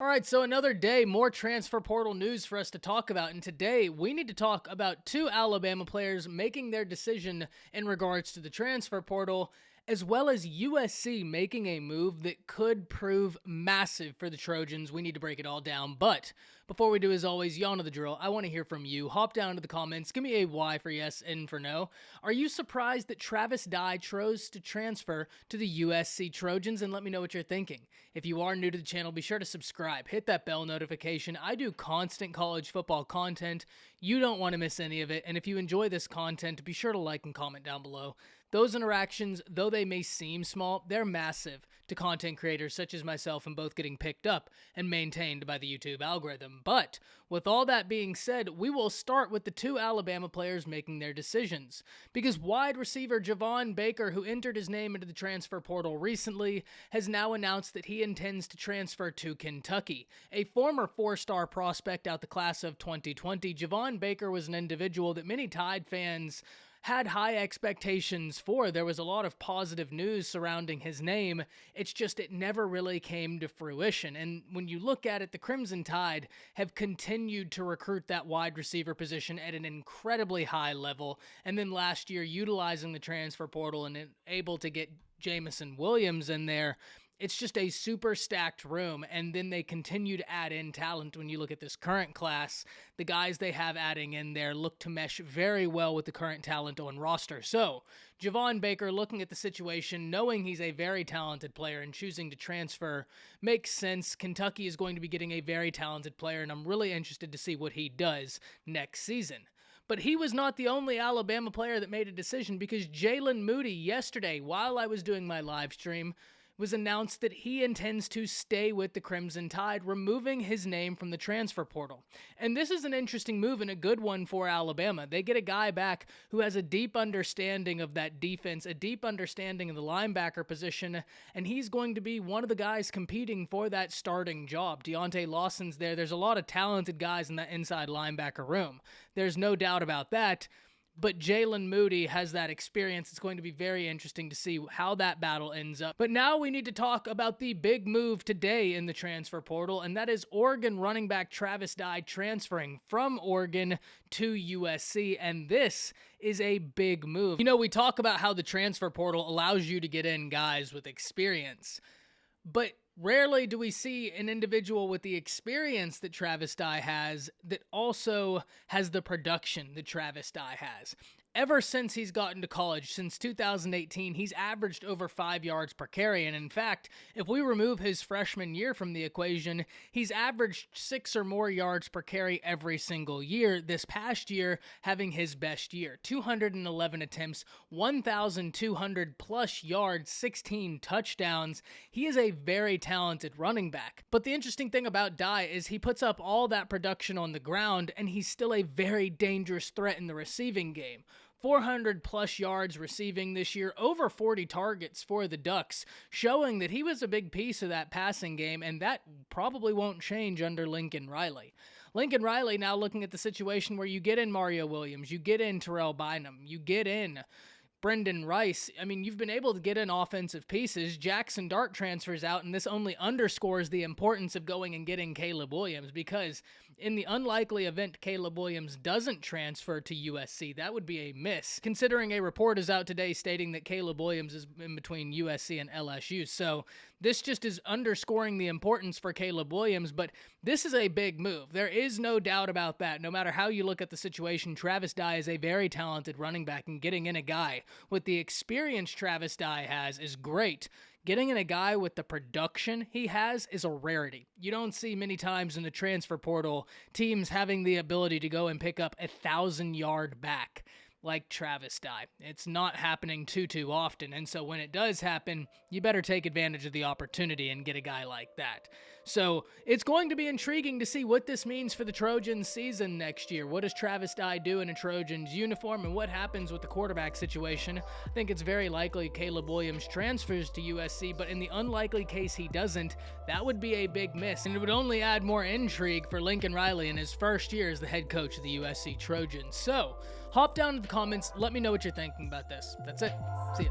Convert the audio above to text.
All right, so another day, more transfer portal news for us to talk about. And today, we need to talk about two Alabama players making their decision in regards to the transfer portal, as well as USC making a move that could prove massive for the Trojans. We need to break it all down. But before we do, as always, y'all know the drill. I want to hear from you. Hop down to the comments. Give me a Y for yes, N for no. Are you surprised that Travis Dye chose to transfer to the USC Trojans? And let me know what you're thinking. If you are new to the channel, be sure to subscribe. Hit that bell notification. I do constant college football content. You don't want to miss any of it. And if you enjoy this content, be sure to like and comment down below. Those interactions, though they may seem small, they're massive to content creators such as myself and both getting picked up and maintained by the YouTube algorithm. But with all that being said, we will start with the two Alabama players making their decisions. Because wide receiver Javon Baker, who entered his name into the transfer portal recently, has now announced that he intends to transfer to Kentucky. A former four-star prospect out the class of 2020, Javon Baker was an individual that many Tide fans had high expectations for. There was a lot of positive news surrounding his name. It's just it never really came to fruition. And when you look at it, the Crimson Tide have continued to recruit that wide receiver position at an incredibly high level. And then last year, utilizing the transfer portal and able to get Jamison Williams in there. It's just a super stacked room, and then they continue to add in talent. When you look at this current class, the guys they have adding in there look to mesh very well with the current talent on roster. So, Javon Baker, looking at the situation, knowing he's a very talented player and choosing to transfer makes sense. Kentucky is going to be getting a very talented player, and I'm really interested to see what he does next season. But he was not the only Alabama player that made a decision, because Jalen Moody yesterday, while I was doing my live stream, was announced that he intends to stay with the Crimson Tide, removing his name from the transfer portal. And this is an interesting move and a good one for Alabama. They get a guy back who has a deep understanding of that defense, a deep understanding of the linebacker position, and he's going to be one of the guys competing for that starting job. Deontay Lawson's there. There's a lot of talented guys in that inside linebacker room. There's no doubt about that. But Jalen Moody has that experience. It's going to be very interesting to see how that battle ends up. But now we need to talk about the big move today in the transfer portal, and that is Oregon running back Travis Dye transferring from Oregon to USC, and this is a big move. You know, we talk about how the transfer portal allows you to get in guys with experience, but rarely do we see an individual with the experience that Travis Dye has that also has the production that Travis Dye has. Ever since he's gotten to college, since 2018, he's averaged over 5 yards per carry. And in fact, if we remove his freshman year from the equation, he's averaged 6 or more yards per carry every single year. This past year, having his best year, 211 attempts, 1,200 plus yards, 16 touchdowns. He is a very talented running back. But the interesting thing about Dye is he puts up all that production on the ground, and he's still a very dangerous threat in the receiving game. 400 plus yards receiving this year, over 40 targets for the Ducks, showing that he was a big piece of that passing game, and that probably won't change under Lincoln Riley. Lincoln Riley now looking at the situation where you get in Mario Williams, you get in Terrell Bynum, you get in Brendan Rice. I mean, you've been able to get in offensive pieces. Jackson Dart transfers out, and this only underscores the importance of going and getting Caleb Williams, because in the unlikely event Caleb Williams doesn't transfer to USC, that would be a miss, considering a report is out today stating that Caleb Williams is in between USC and LSU. So this just is underscoring the importance for Caleb Williams, but this is a big move. There is no doubt about that. No matter how you look at the situation, Travis Dye is a very talented running back, and getting in a guy with the experience Travis Dye has is great. Getting in a guy with the production he has is a rarity. You don't see many times in the transfer portal teams having the ability to go and pick up 1,000-yard back like Travis Dye. It's not happening too often, and so when it does happen, you better take advantage of the opportunity and get a guy like that. So it's going to be intriguing to see what this means for the Trojans season next year. What does Travis Dye do in a Trojans uniform, and what happens with the quarterback situation? I think it's very likely Caleb Williams transfers to USC, but in the unlikely case he doesn't, that would be a big miss, and it would only add more intrigue for Lincoln Riley in his first year as the head coach of the USC Trojans. So hop down to the comments, let me know what you're thinking about this. That's it. See ya.